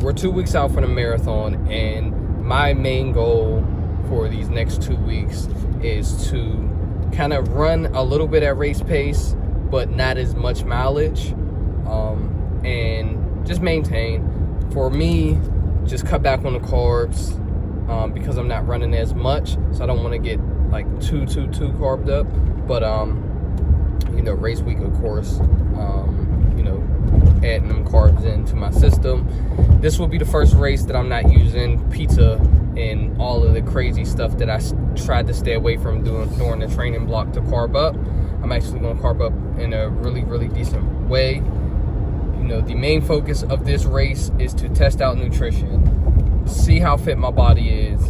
we're 2 weeks out from the marathon, and my main goal for these next 2 weeks is to kind of run a little bit at race pace, but not as much mileage, and just maintain. For me, just cut back on the carbs, because I'm not running as much, so I don't want to get like too carbed up. But race week, of course, adding them carbs into my system. This will be the first race that I'm not using pizza and all of the crazy stuff that I tried to stay away from doing during the training block to carb up. I'm actually going to carb up in a really decent way. The main focus of this race is to test out nutrition, see how fit my body is,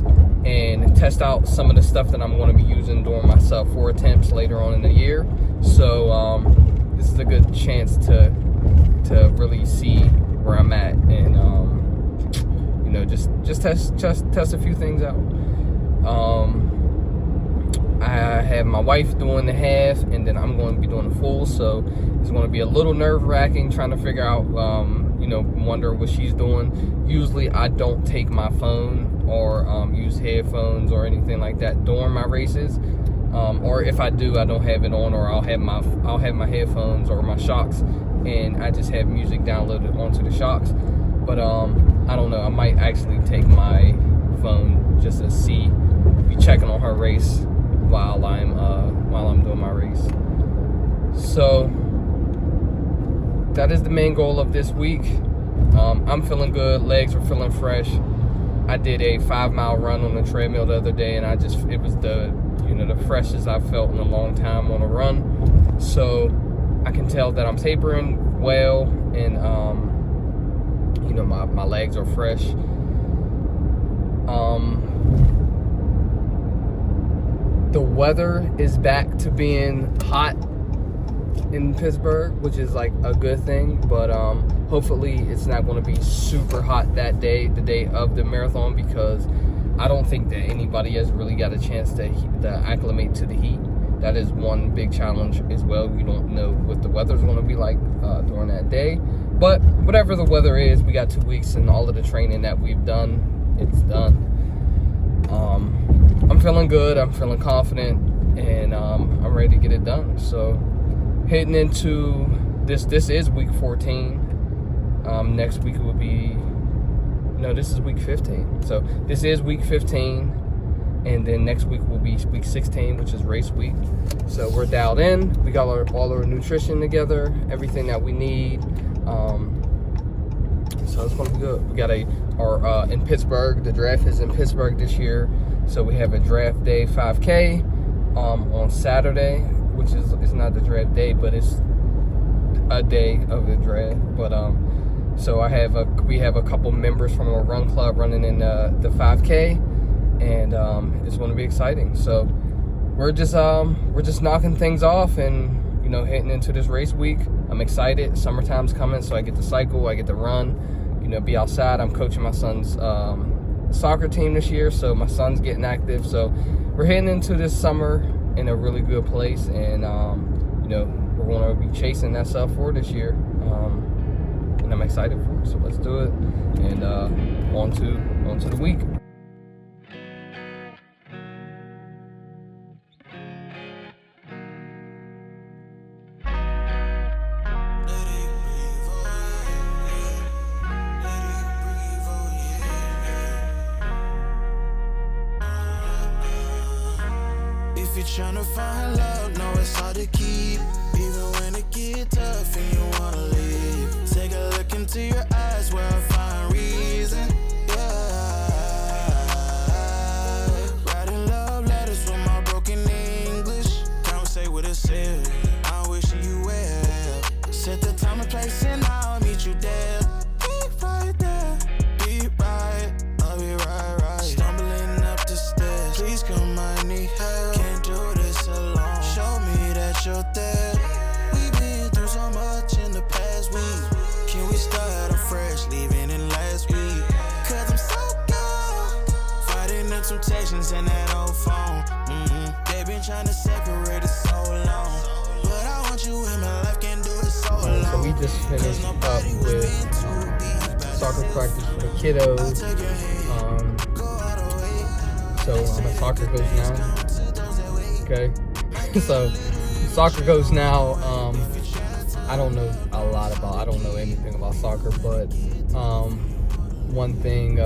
and test out some of the stuff that I'm going to be using during my sub 4 attempts later on in the year. So this is a good chance to really see where I'm at, and just test a few things out. I have my wife doing the half, and then I'm going to be doing the full, so it's going to be a little nerve-wracking trying to figure out, wonder what she's doing. Usually I don't take my phone or use headphones or anything like that during my races, or if I do, I don't have it on, or I'll have my headphones or my shocks, and I just have music downloaded onto the shocks. But I don't know, I might actually take my phone just to be checking on her race while I'm doing my race. So that is the main goal of this week. I'm feeling good, legs are feeling fresh. I did a 5-mile run on the treadmill the other day, and it was the freshest I've felt in a long time on a run. So I can tell that I'm tapering well, and my legs are fresh. The weather is back to being hot in Pittsburgh, which is like a good thing, but hopefully it's not going to be super hot that day, the day of the marathon, because I don't think that anybody has really got a chance to acclimate to the heat. That is one big challenge as well. We don't know what the weather's going to be like during that day, but whatever the weather is, we got 2 weeks, and all of the training that we've done, it's done. I'm feeling good, I'm feeling confident, and I'm ready to get it done. So heading into this is week 14. Next week will be, this is week 15. So this is week 15, and then next week will be week 16, which is race week. So we're dialed in. We got all our nutrition together, everything that we need. So it's gonna be good. We got in Pittsburgh. The draft is in Pittsburgh this year, so we have a draft day 5K on Saturday, which is, it's not the draft day, but it's a day of the draft. But so we have a couple members from our run club running in the 5K, and it's going to be exciting. So we're just knocking things off, and heading into this race week. I'm excited. Summertime's coming, so I get to cycle, I get to run, be outside. I'm coaching my son's soccer team this year, so my son's getting active. So we're heading into this summer in a really good place, and we're going to be chasing that sub 4 this year, and I'm excited for it. So let's do it, and on to the week. If you're tryna find love, no, it's hard to keep. Even when it get tough and you wanna leave, take a look into your eyes where I find reason. Yeah, writing love letters with my broken English. Conversate with a sip, I'm wishing you well. Set the time and place, and I'll meet you there. Be right there, be right, I'll be right. Stumbling up the stairs, please come, I need help. Can't do this alone, show me that you're there. We've been through so much in the past week. Can we start afresh, leaving in last week? Cause I'm so good, fighting the temptations in that old phone. They've been trying to separate us so long, but I want you in my life, can't do it so long. So we just finished up with soccer practice for the kiddos. So I'm a soccer coach now. Okay, so soccer coach now. I don't know I don't know anything about soccer, but one thing,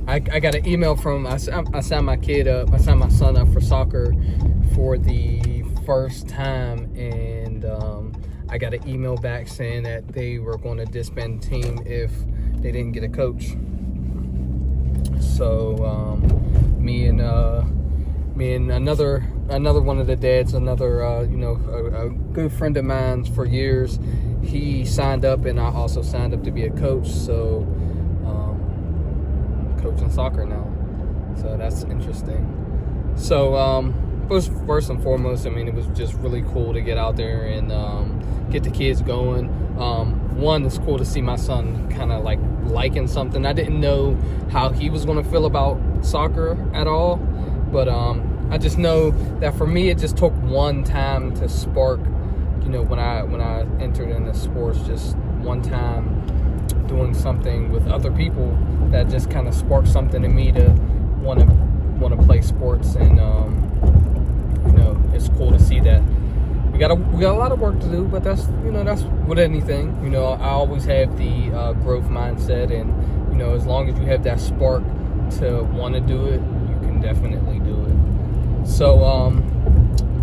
I got an email from, I signed my son up for soccer for the first time, and I got an email back saying that they were going to disband the team if they didn't get a coach. So me and another one of the dads, another a good friend of mine for years, he signed up, and I also signed up to be a coach. So coaching soccer now, so that's interesting. So it was, first and foremost, I mean, it was just really cool to get out there and get the kids going. One, it's cool to see my son kind of like liking something. I didn't know how he was going to feel about soccer at all, but I just know that for me, it just took one time to spark, when I entered into sports, just one time doing something with other people that just kind of sparked something in me to want to play sports. And it's cool to see that we got a lot of work to do, but that's with anything. I always have the growth mindset, and as long as you have that spark to want to do it, you can definitely do it. So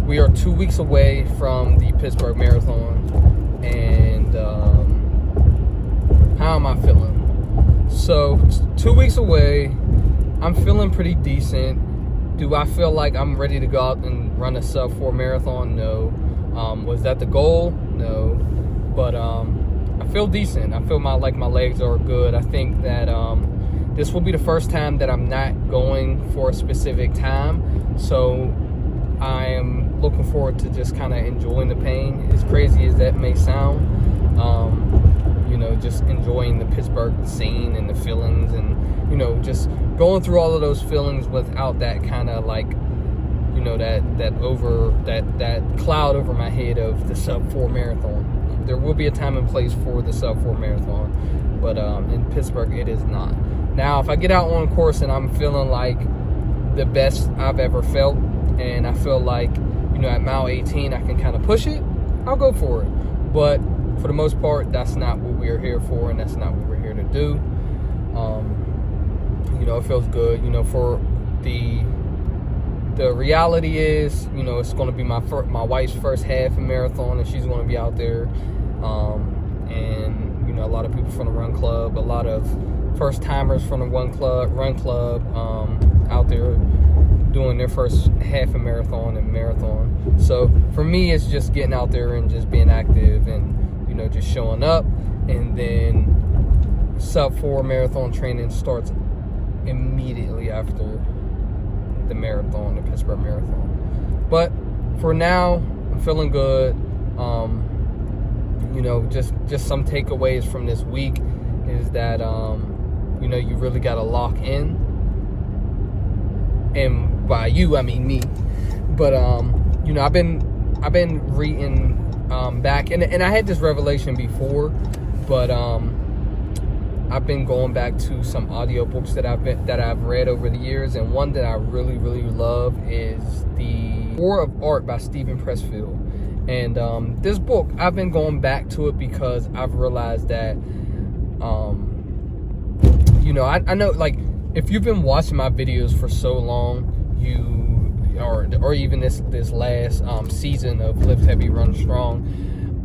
we are 2 weeks away from the Pittsburgh Marathon, and how am I feeling? So 2 weeks away, I'm feeling pretty decent. Do I feel like I'm ready to go out and run a sub-4 marathon? No. Was that the goal? No. But I feel decent. I feel my legs are good. I think that this will be the first time that I'm not going for a specific time. So I am looking forward to just kind of enjoying the pain, as crazy as that may sound. Just enjoying the Pittsburgh scene and the feelings, and just going through all of those feelings without that kind of that cloud over my head of the sub-4 marathon. There will be a time and place for the sub-4 marathon, but in Pittsburgh it is not. Now, if I get out on course and I'm feeling like the best I've ever felt, and I feel like at mile 18 I can kind of push it, I'll go for it. But for the most part, that's not what we're here for, and that's not what we're here to do. It feels good. For the reality is, it's going to be my wife's first half marathon, and she's going to be out there. And a lot of people from the run club, a lot of first timers from the run club, out there doing their first half a marathon and marathon. So for me, it's just getting out there and just being active, and just showing up. And then sub-4 marathon training starts immediately after the marathon, the Pittsburgh Marathon. But for now, I'm feeling good. Just some takeaways from this week is that you really got to lock in, and by you I mean me. But I've been reading back, and I had this revelation before, but I've been going back to some audiobooks that I've read over the years, and one that I really, really love is The War of Art by Stephen Pressfield. And this book, I've been going back to it because I've realized that I know, like, if you've been watching my videos for so long, or even this last season of Lift Heavy, Run Strong,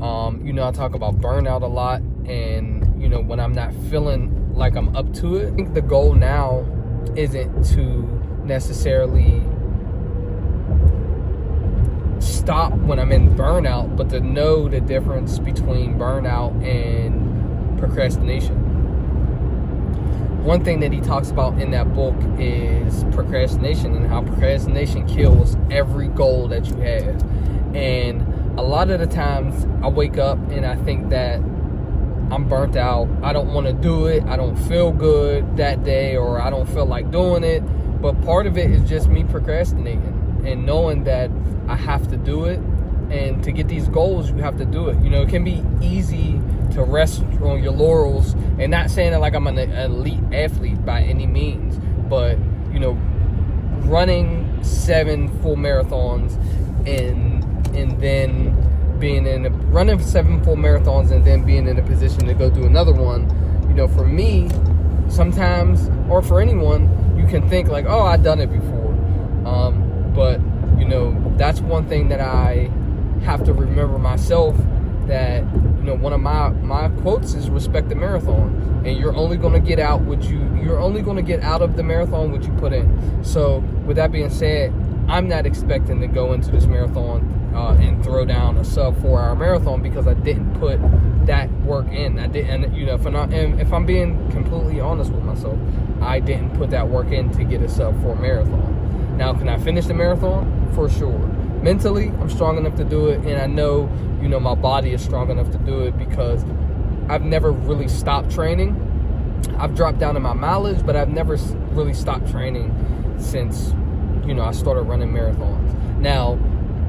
I talk about burnout a lot, and when I'm not feeling like I'm up to it. I think the goal now isn't to necessarily stop when I'm in burnout, but to know the difference between burnout and procrastination. One thing that he talks about in that book is procrastination, and how procrastination kills every goal that you have. And a lot of the times I wake up and I think that I'm burnt out. I don't want to do it. I don't feel good that day, or I don't feel like doing it. But part of it is just me procrastinating and knowing that I have to do it, And to get these goals, you have to do it. It can be easy to rest on your laurels, and not saying that like I'm an elite athlete by any means, but running 7 full marathons and then running 7 full marathons and then being in a position to go do another one. For me, sometimes, or for anyone, you can think like, oh, I've done it before. But that's one thing that I have to remember myself, that one of my quotes is respect the marathon, and you're only going to get out of the marathon what you put in. So with that being said, I'm not expecting to go into this marathon and throw down a sub 4-hour marathon, because I didn't put that work in. I didn't, if I'm being completely honest with myself, I didn't put that work in to get a sub 4 marathon. Now, can I finish the marathon? For sure. Mentally, I'm strong enough to do it, and I know, my body is strong enough to do it, because I've never really stopped training. I've dropped down in my mileage, but I've never really stopped training since, I started running marathons. Now,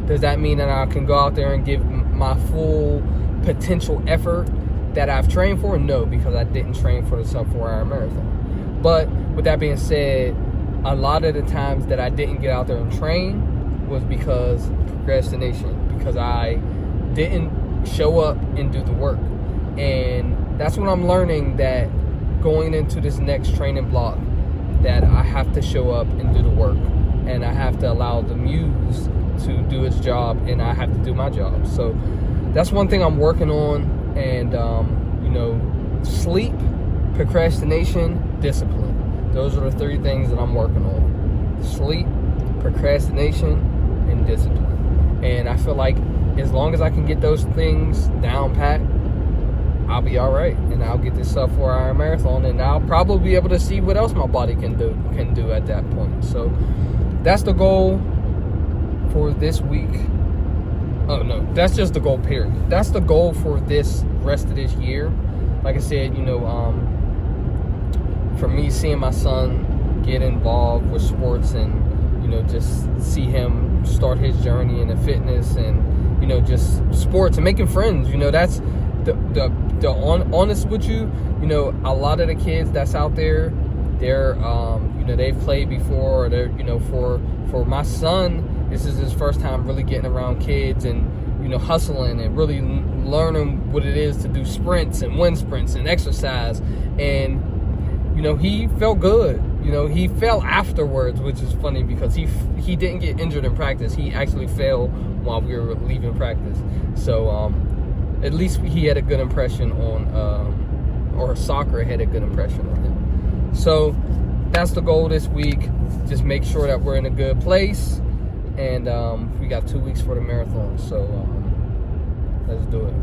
does that mean that I can go out there and give my full potential effort that I've trained for? No, because I didn't train for the sub 4-hour marathon. But with that being said, a lot of the times that I didn't get out there and train was because procrastination, because I didn't show up and do the work. And that's what I'm learning, that going into this next training block, that I have to show up and do the work, and I have to allow the muse to do its job, and I have to do my job. So that's one thing I'm working on. And sleep, procrastination, discipline. Those are the 3 things that I'm working on: sleep, procrastination, and discipline. And I feel like as long as I can get those things down pat, I'll be all right, and I'll get this sub 4-hour marathon, and I'll probably be able to see what else my body can do at that point. So that's the goal for this week. Oh no, that's just the goal, period. That's the goal for this rest of this year. Like I said, for me, seeing my son get involved with sports, and just see him start his journey into fitness, and just sports and making friends. That's honest with you. A lot of the kids that's out there, they're they've played before, or they're for my son, this is his first time really getting around kids and hustling and really learning what it is to do sprints and wind sprints and exercise. And he felt good. He fell afterwards, which is funny, because he didn't get injured in practice. He actually fell while we were leaving practice. So at least he had a good impression on, or soccer had a good impression on him. So that's the goal this week. Just make sure that we're in a good place. And we got 2 weeks for the marathon. So let's do it.